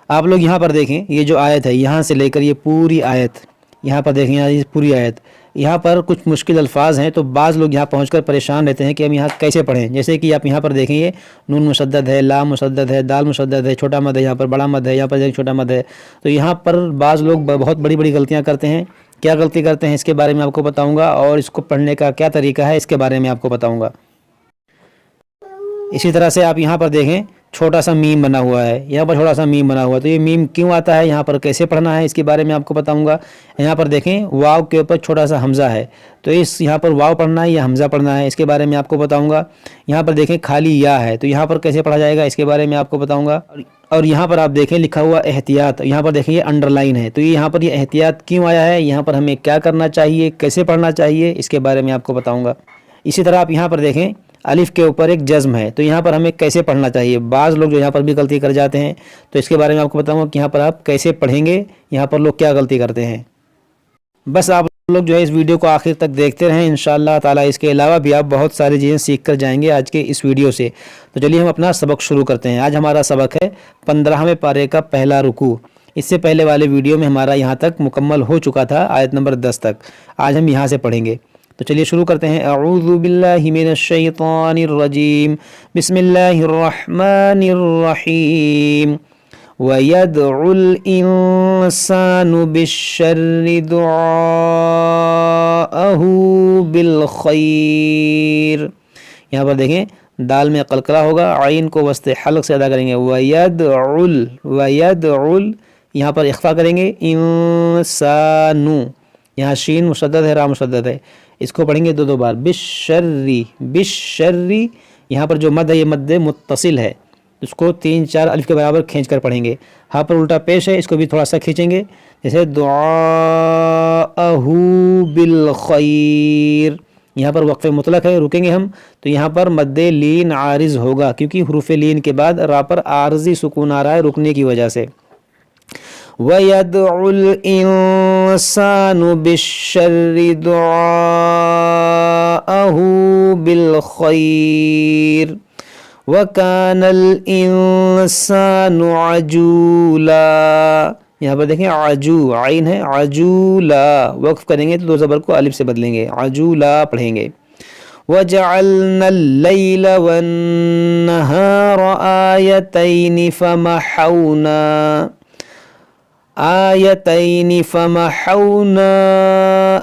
آپ لوگ یہاں پر دیکھیں، یہ جو آیت ہے یہاں سے لے کر یہ پوری آیت، یہاں پر دیکھیں یہ پوری آیت، یہاں پر کچھ مشکل الفاظ ہیں تو بعض لوگ یہاں پہنچ کر پریشان رہتے ہیں کہ ہم یہاں کیسے پڑھیں۔ جیسے کہ آپ یہاں پر دیکھیں، یہ نون مشدد ہے، لام مشدد ہے، دال مشدد ہے، چھوٹا مد ہے، یہاں پر بڑا مد ہے، یہاں پر چھوٹا مد ہے۔ تو یہاں پر بعض لوگ بہت بڑی بڑی غلطیاں کرتے ہیں۔ کیا غلطی کرتے ہیں اس کے بارے میں آپ کو بتاؤں گا، اور اس کو پڑھنے کا کیا طریقہ ہے اس کے بارے میں آپ کو بتاؤں گا۔ اسی طرح سے آپ یہاں پر دیکھیں چھوٹا سا میم بنا ہوا ہے، یہاں پر چھوٹا سا میم بنا ہوا ہے، تو یہ میم کیوں آتا ہے، یہاں پر کیسے پڑھنا ہے اس کے بارے میں آپ کو بتاؤں گا۔ یہاں پر دیکھیں واو کے اوپر چھوٹا سا حمزہ ہے، تو یہاں پر واو پڑھنا ہے یا حمزہ پڑھنا ہے اس کے بارے میں آپ کو بتاؤں گا۔ یہاں پر دیکھیں خالی یا ہے، تو یہاں پر کیسے پڑھا جائے گا اس کے بارے میں آپ کو بتاؤں گا۔ اور یہاں پر آپ دیکھیں لکھا ہوا احتیاط، یہاں پر دیکھیں یہ انڈر لائن ہے، تو یہاں پر یہ احتیاط کیوں آیا ہے، یہاں پر ہمیں کیا کرنا چاہیے، کیسے پڑھنا چاہیے اس کے بارے میں آپ کو بتاؤں گا۔ اسی طرح آپ یہاں پر دیکھیں الف کے اوپر ایک جزم ہے، تو یہاں پر ہمیں کیسے پڑھنا چاہیے۔ بعض لوگ جو یہاں پر بھی غلطی کر جاتے ہیں، تو اس کے بارے میں آپ کو بتاؤں گا کہ یہاں پر آپ کیسے پڑھیں گے، یہاں پر لوگ کیا غلطی کرتے ہیں۔ بس آپ لوگ جو ہے اس ویڈیو کو آخر تک دیکھتے رہیں، انشاءاللہ تعالی اس کے علاوہ بھی آپ بہت ساری چیزیں سیکھ کر جائیں گے آج کے اس ویڈیو سے۔ تو چلیے ہم اپنا سبق شروع کرتے ہیں۔ آج ہمارا سبق ہے 15ویں پارے کا پہلا رکوع۔ اس سے پہلے والے ویڈیو میں ہمارا یہاں تک مکمل ہو چکا تھا، آیت نمبر 10 تک۔ آج ہم یہاں سے پڑھیں گے، تو چلیے شروع کرتے ہیں۔ اعوذ باللہ من الشیطان الرجیم، بسم اللہ الرحمن الرحیم۔ وَيَدْعُ الْإِنسَانُ بِالشَّرِّ دُعَاءَهُ بِالْخَيْرِ۔ یہاں پر دیکھیں دال میں قلقلہ ہوگا، عین کو وسط حلق سے ادا کریں گے، وَيَدْعُ یہاں پر اخفا کریں گے، انسان، یہاں شین مشدد ہے، را مشدد ہے، اس کو پڑھیں گے دو بار، بالشر، یہاں پر جو مد ہے یہ مد متصل ہے، اس کو 3 4 الف کے برابر کھینچ کر پڑھیں گے۔ ہاں پر الٹا پیش ہے، اس کو بھی تھوڑا سا کھینچیں گے، جیسے دعاءہ بالخیر، یہاں پر وقف مطلق ہے، رکیں گے ہم، تو یہاں پر مد لین عارض ہوگا، کیونکہ حروف لین کے بعد را پر عارضی سکون آ رہا ہے رکنے کی وجہ سے۔ وَيَدْعُ الْإِنسَانُ بِالشَّرِّ دُعَاءَهُ بِالْخَيْرِ وَكَانَ الْإِنسَانُ عَجُولًا۔ یہاں پر دیکھیں عجو، عین ہے، عجولا، وقف کریں گے تو دو زبر کو الف سے بدلیں گے، عجولا پڑھیں گے۔ وَجَعَلْنَا اللَّيْلَ وَالنَّهَارَ آيَتَيْنِ فَمَحَوْنَا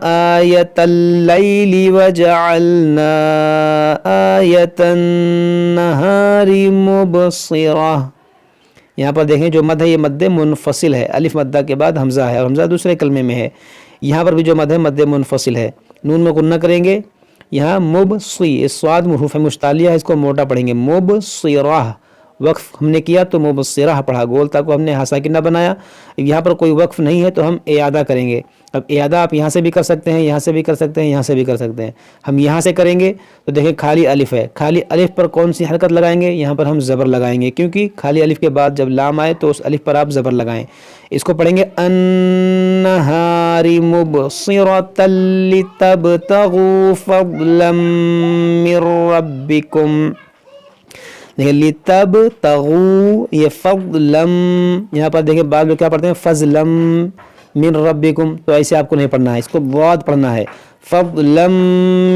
آيَةَ اللَّيْلِ وَجَعَلْنَا آيَةَ النَّهَارِ مُبْصِرَةً۔ یہاں پر دیکھیں جو مد ہے یہ مد منفصل ہے، الف مدہ کے بعد حمزہ ہے، اور حمزہ دوسرے کلمے میں ہے۔ یہاں پر بھی جو مد ہے مد منفصل ہے، نون میں غنہ کریں گے، یہاں مبصی، اس صاد حروف مشتعلیہ ہے، اس کو موٹا پڑھیں گے، مبصرہ، وقف ہم نے کیا تو مبصرہ پڑھا، گولتا کو ہم نے ہا ساکنہ بنایا۔ یہاں پر کوئی وقف نہیں ہے تو ہم اعادہ کریں گے۔ اب اعادہ آپ یہاں سے بھی کر سکتے ہیں، یہاں سے بھی کر سکتے ہیں، یہاں سے بھی کر سکتے ہیں۔ ہم یہاں سے کریں گے تو دیکھیں خالی الف ہے، خالی الف پر کون سی حرکت لگائیں گے، یہاں پر ہم زبر لگائیں گے، کیونکہ خالی الف کے بعد جب لام آئے تو اس الف پر آپ زبر لگائیں۔ اس کو پڑھیں گے النہار مبصرۃ لتبتغوا فضلا من ربکم، دیکھیں لتبتغوا، یہ فضلم، یہاں پر دیکھیں بعض لوگ کیا پڑھتے ہیں فضلم من ربکم، تو ایسے آپ کو نہیں پڑھنا ہے، اس کو ضاد پڑھنا ہے، فضلم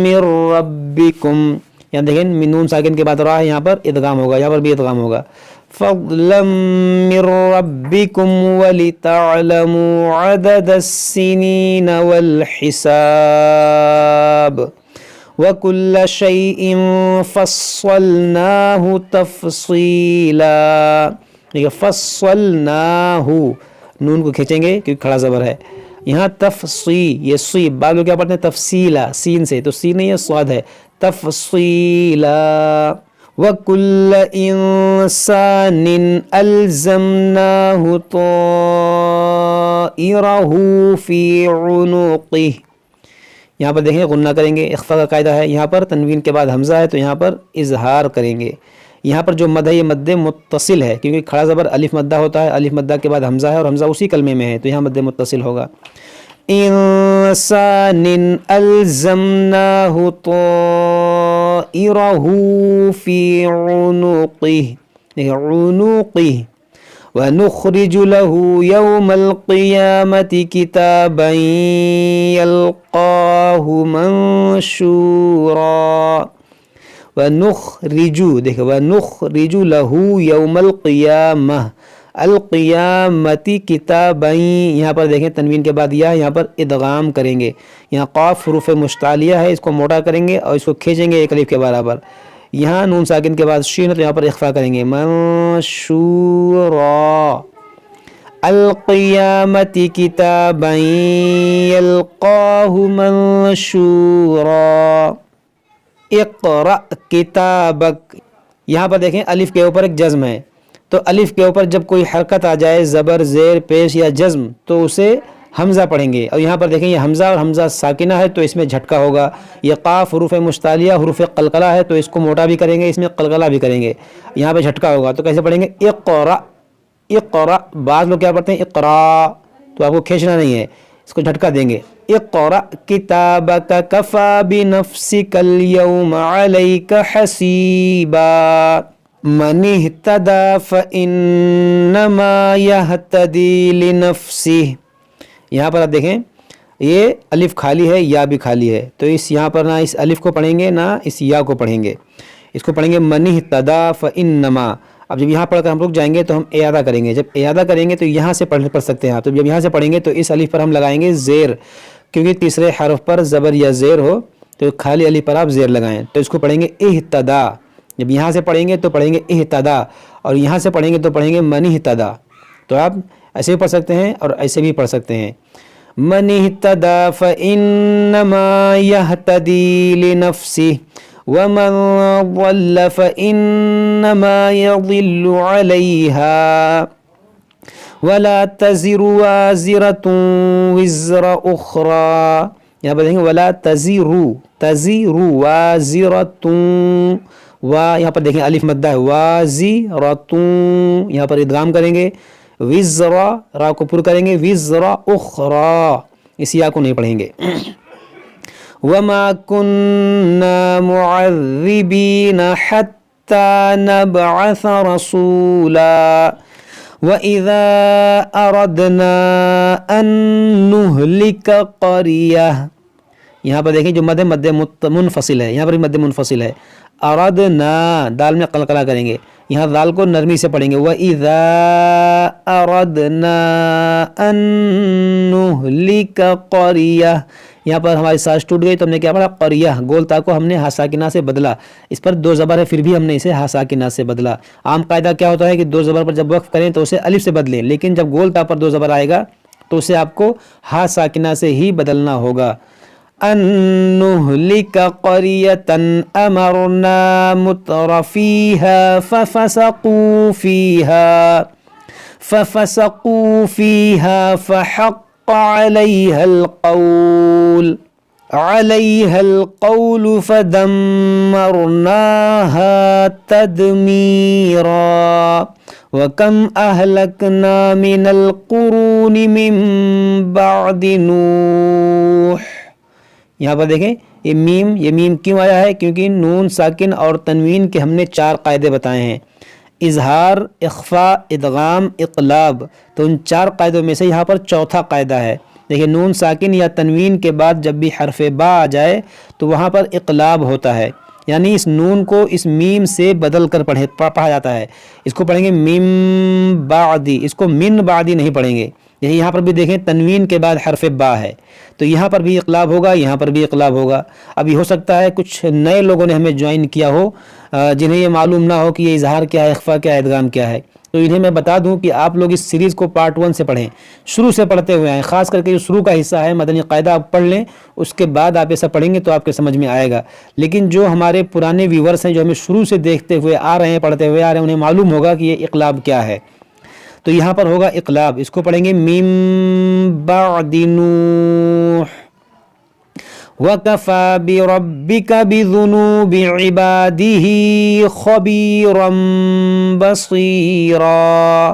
من ربکم۔ یہاں دیکھیں نون ساکن کے بعد راہ ہے، یہاں پر ادغام ہوگا، یہاں پر بھی ادغام ہوگا، فضلا من ربکم ولتعلموا عدد السنین والحساب وَكُلَّ شَيْءٍ فَصَّلْنَاهُ تَفْصِيلًا۔ دیکھیں فَصَّلْنَاهُ، نون کو کھینچیں گے کیونکہ کھڑا زبر ہے، یہاں تفصی، یہ سی، بعض لوگ کیا پڑھتے ہیں تفصیلا، سین سے، تو سین نہیں ہے صاد ہے، تفصیلا۔ وَكُلَّ إِنسَانٍ أَلْزَمْنَاهُ طَائِرَهُ فِي عُنُقِهِ، یہاں پر دیکھیں غنہ کریں گے، اخفا کا قاعدہ ہے، یہاں پر تنوین کے بعد حمزہ ہے تو یہاں پر اظہار کریں گے۔ یہاں پر جو مد ہے یہ مد متصل ہے، کیونکہ کھڑا زبر الف مدہ ہوتا ہے، الف مدہ کے بعد حمزہ ہے اور حمزہ اسی کلمے میں ہے، تو یہاں مد متصل ہوگا۔ انسان الزمناہ طائرہ فی عنقہ، دیکھیں عنقہ، وَنُخْرِجُ لَهُ يَوْمَ الْقِيَامَةِ كِتَابًا يَلْقَاهُ مَنشُورًا. وَنُخْرِجُ، دیکھیں وَنُخْرِجُ لَهُ يَوْمَ الْقِيَامَةِ، القیامتی کتابین، یہاں پر دیکھیں تنوین کے بعد یا یہاں پر ادغام کریں گے. یہاں قاف حروف مشتعلیہ ہے، اس کو موٹا کریں گے اور اس کو کھینچیں گے ایک الف کے برابر. یہاں نون ساکن کے بعد شین ہے تو یہاں پر اخفا کریں گے. منشورا، القیامتی کتابین یلقاہ منشورا. اقرأ کتابک، یہاں پر دیکھیں الف کے اوپر ایک جزم ہے، تو الف کے اوپر جب کوئی حرکت آ جائے، زبر، زیر، پیش یا جزم، تو اسے حمزہ پڑھیں گے. اور یہاں پر دیکھیں یہ حمزہ اور حمزہ ساکنہ ہے تو اس میں جھٹکا ہوگا. یہ قاف حروف مشتعلیہ حروف قلقلہ ہے تو اس کو موٹا بھی کریں گے، اس میں قلقلہ بھی کریں گے، یہاں پہ جھٹکا ہوگا. تو کیسے پڑھیں گے؟ اقرأ، اقرأ. بعض لوگ کیا پڑھتے ہیں؟ اقرا، تو آپ کو کھینچنا نہیں ہے، اس کو جھٹکا دیں گے. اقرأ کتابک کفی بنفسک اليوم علیک حسیبا. من اہتدی فإنما یہتدی لنفسہ. یہاں پر آپ دیکھیں یہ الف خالی ہے، یا بھی خالی ہے، تو اس یہاں پر نہ اس الف کو پڑھیں گے نہ اس یا کو پڑھیں گے، اس کو پڑھیں گے من اہتدی فإنما. اب جب یہاں پڑھ کر ہم رک جائیں گے تو ہم اعادہ کریں گے. جب اعادہ کریں گے تو یہاں سے پڑھ سکتے ہیں. تو جب یہاں سے پڑھیں گے تو اس الف پر ہم لگائیں گے زیر، کیونکہ تیسرے حرف پر زبر یا زیر ہو تو خالی الف پر آپ زیر لگائیں. تو اس کو پڑھیں گے اہتدا. جب یہاں سے پڑھیں گے تو پڑھیں گے اہتدا، اور یہاں سے پڑھیں گے تو پڑھیں گے من اہتدا. تو آپ ایسے بھی پڑھ سکتے ہیں اور ایسے بھی پڑھ سکتے ہیں. من اہتدی فإنما یہتدی لنفسہ ومن ضل فإنما یضل علیہا ولا تزر وازرة وزر اخرى. یہاں پر دیکھیں ولا تزر، تزر وازرة، یہاں پر دیکھیں الف مدہ ہے، وازرة، یہاں پر ادغام کریں گے. وزر، را کو پر کریں گے، وزر اخرى، اس یا کو نہیں پڑھیں گے. وما كنا معذبين حتى نبعث رسولا وإذا أردنا أن نهلك قرية. یہاں پر دیکھیں جو مد منفصل ہے، یہاں پر مد منفصل ہے. اردنا، دال میں قلقلہ کریں گے، یہاں دال کو نرمی سے پڑھیں گے. وَإِذَا أَرَدْنَا أَن نُهْلِكَ قَرْيَةً. یہاں پر ہماری سانس ٹوٹ گئی تو ہم نے کیا پڑھا؟ قریہ، گول تا کو ہم نے ہا ساکنہ سے بدلا. اس پر دو زبر ہے پھر بھی ہم نے اسے ہا ساکنہ سے بدلا. عام قاعدہ کیا ہوتا ہے کہ دو زبر پر جب وقف کریں تو اسے الف سے بدلیں، لیکن جب گول تا پر دو زبر آئے گا تو اسے آپ کو ہا ساکنہ سے ہی بدلنا ہوگا. ان نہلک قریۃ امرنا مترفیہا ففسقوا فیہا فحق علیہا القول فدمرناها تدمیرا. وَكَمْ أَهْلَكْنَا مِنَ الْقُرُونِ مِنْ بَعْدِ نُوحٍ. یہاں پر دیکھیں یہ میم کیوں آیا ہے؟ کیونکہ نون ساکن اور تنوین کے ہم نے 4 قاعدے بتائے ہیں، اظہار، اخفا، ادغام، اقلاب. تو ان 4 قاعدوں میں سے یہاں پر چوتھا قاعدہ ہے. دیکھیں نون ساکن یا تنوین کے بعد جب بھی حرف با آ جائے تو وہاں پر اقلاب ہوتا ہے، یعنی اس نون کو اس میم سے بدل کر پڑھا جاتا ہے. اس کو پڑھیں گے میم بعدی، اس کو من بعدی نہیں پڑھیں گے. یہاں پر بھی دیکھیں تنوین کے بعد حرف با ہے تو یہاں پر بھی اقلاب ہوگا، یہاں پر بھی اقلاب ہوگا. ابھی ہو سکتا ہے کچھ نئے لوگوں نے ہمیں جوائن کیا ہو جنہیں یہ معلوم نہ ہو کہ یہ اظہار کیا ہے، اخفا کیا ہے، ادغام کیا ہے. تو انہیں میں بتا دوں کہ آپ لوگ اس سیریز کو پارٹ 1 سے پڑھیں، شروع سے پڑھتے ہوئے آئیں. خاص کر کے جو شروع کا حصہ ہے مدنی قاعدہ آپ پڑھ لیں، اس کے بعد آپ ایسا پڑھیں گے تو آپ کے سمجھ میں آئے گا. لیکن جو ہمارے پرانے ویورز ہیں جو ہمیں شروع سے دیکھتے ہوئے آ رہے ہیں، پڑھتے ہوئے آ رہے ہیں، انہیں معلوم ہوگا کہ یہ اقلاب کیا ہے. تو یہاں پر ہوگا اقلاب، اس کو پڑھیں گے مِن بعد نوح. وَكَفَى بِرَبِّكَ بِذُنُوبِ عِبَادِهِ خَبِيرًا بَصِيرًا.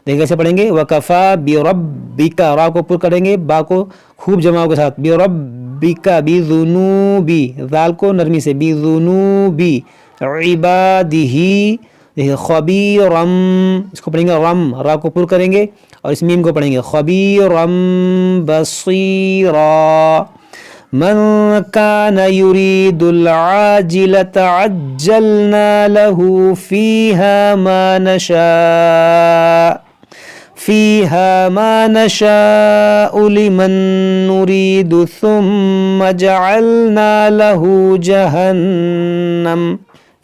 دیکھیں کیسے پڑھیں گے؟ وَكَفَى بِرَبِّكَ، را کو پر کریں گے، با کو خوب جماؤ کے ساتھ، بِرَبِّكَ بِذُنُوبِ، ذال کو نرمی سے، بِذُنُوبِ عِبَادِهِ، دیکھیے خبیرم، اس کو پڑھیں گے رم، را کو پر کریں گے اور اس میم کو پڑھیں گے خبیرم بصیرا۔ من کان یرید العاجلۃ عجلنا له فيها ما نشاء لمن نريد ثم جعلنا له جهنم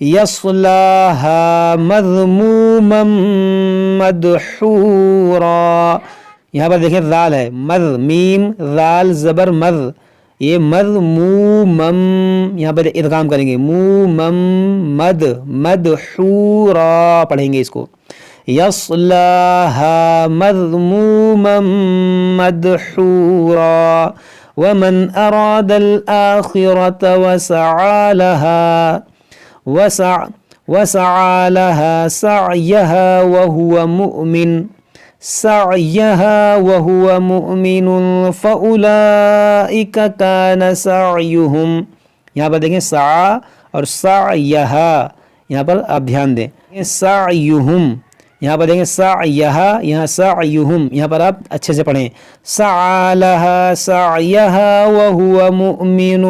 يصلاها مذموما مدحورا۔ یہاں پر دیکھیں ذال ہے، مذ میم ذال زبر مذ، یہ مذمومم یہاں پر ادغام کریں گے مومم مد مدحورا پڑھیں گے اس کو يصلاها مذموما مدحورا ومن أراد الآخرة وسعى لها سعيها وهو مؤمن فأولئك كان سعيهم، یہاں پر دیکھیں سعى اور سعيها، یہاں پر آپ دھیان دیں سعيهم، یہاں پر دیکھیں سعیہا، یہاں سعیہم، یہاں پر آپ اچھے سے پڑھیں سعی لہا سعیہا وہو مؤمن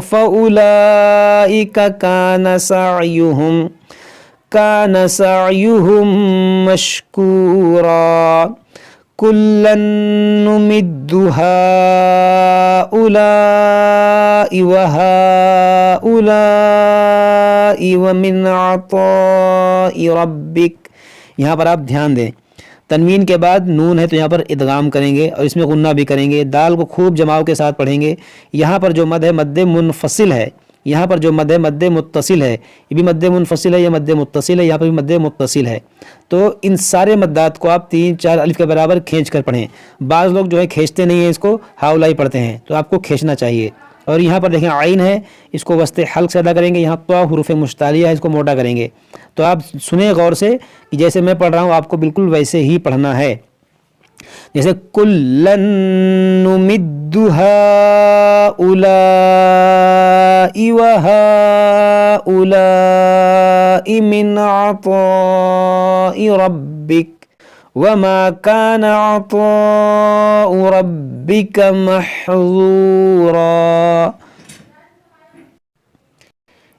فاولئک کان سعیہم مشکورا کلا نمد ہؤلاء وہؤلاء ومن عطاء ربک۔ یہاں پر آپ دھیان دیں تنوین کے بعد نون ہے تو یہاں پر ادغام کریں گے اور اس میں غنہ بھی کریں گے، دال کو خوب جماؤ کے ساتھ پڑھیں گے۔ یہاں پر جو مد ہے مد منفصل ہے، یہاں پر جو مد ہے مد متصل ہے، یہ بھی مد منفصل ہے، یہ مد متصل ہے، یہاں پر بھی مد متصل ہے۔ تو ان سارے مدات کو آپ 3 4 الف کے برابر کھینچ کر پڑھیں۔ بعض لوگ جو ہے کھینچتے نہیں ہیں، اس کو ہاؤلائی پڑھتے ہیں، تو آپ کو کھینچنا چاہیے۔ اور یہاں پر دیکھیں عین ہے، اس کو وسط حلق سے ادا کریں گے، یہاں تو حروف مشتعلیہ ہے، اس کو موٹا کریں گے۔ تو آپ سنیں غور سے کہ جیسے میں پڑھ رہا ہوں آپ کو بالکل ویسے ہی پڑھنا ہے، جیسے کلن نمد ہؤلاء وہؤلاء من عطاء ربک وما كان عطاء ربك محظورا۔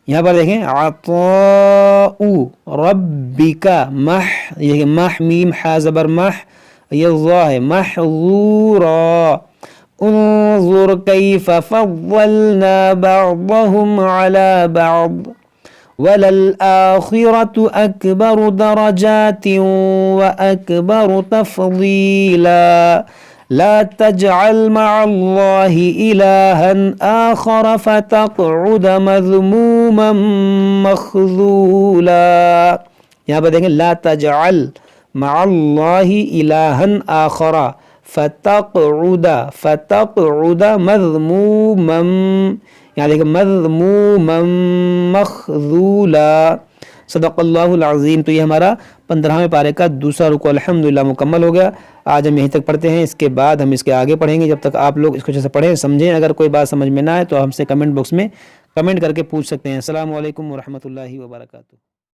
یہاں پر دیکھیں عطاء ربک مح، یہ مح میم حا زبر مح، یہ ظا ہے محظورا انظر کیف فضلنا بعضهم على بعض وَلَلْآخِرَةُ أَكْبَرُ دَرَجَاتٍ وَأَكْبَرُ تَفْضِيلًا لَا تَجْعَلْ مَعَ اللَّهِ إِلَٰهًا آخَرَ فَتَقْعُدَ مَذْمُومًا مَخْذُولًا۔ یہاں پر دیکھیں لا تجعل مع اللہ الہا آخر فتقعد مذموما، یہاں دیکھیں مذموما مخذولا۔ صدق اللہ العظیم۔ تو یہ ہمارا 15ویں پارے کا دوسرا رکوع الحمدللہ مکمل ہو گیا۔ آج ہم یہیں تک پڑھتے ہیں، اس کے بعد ہم اس کے آگے پڑھیں گے۔ جب تک آپ لوگ اس کو اچھے سے پڑھیں سمجھیں، اگر کوئی بات سمجھ میں نہ آئے تو ہم سے کمنٹ باکس میں کمنٹ کر کے پوچھ سکتے ہیں۔ السلام علیکم ورحمۃ اللہ وبرکاتہ۔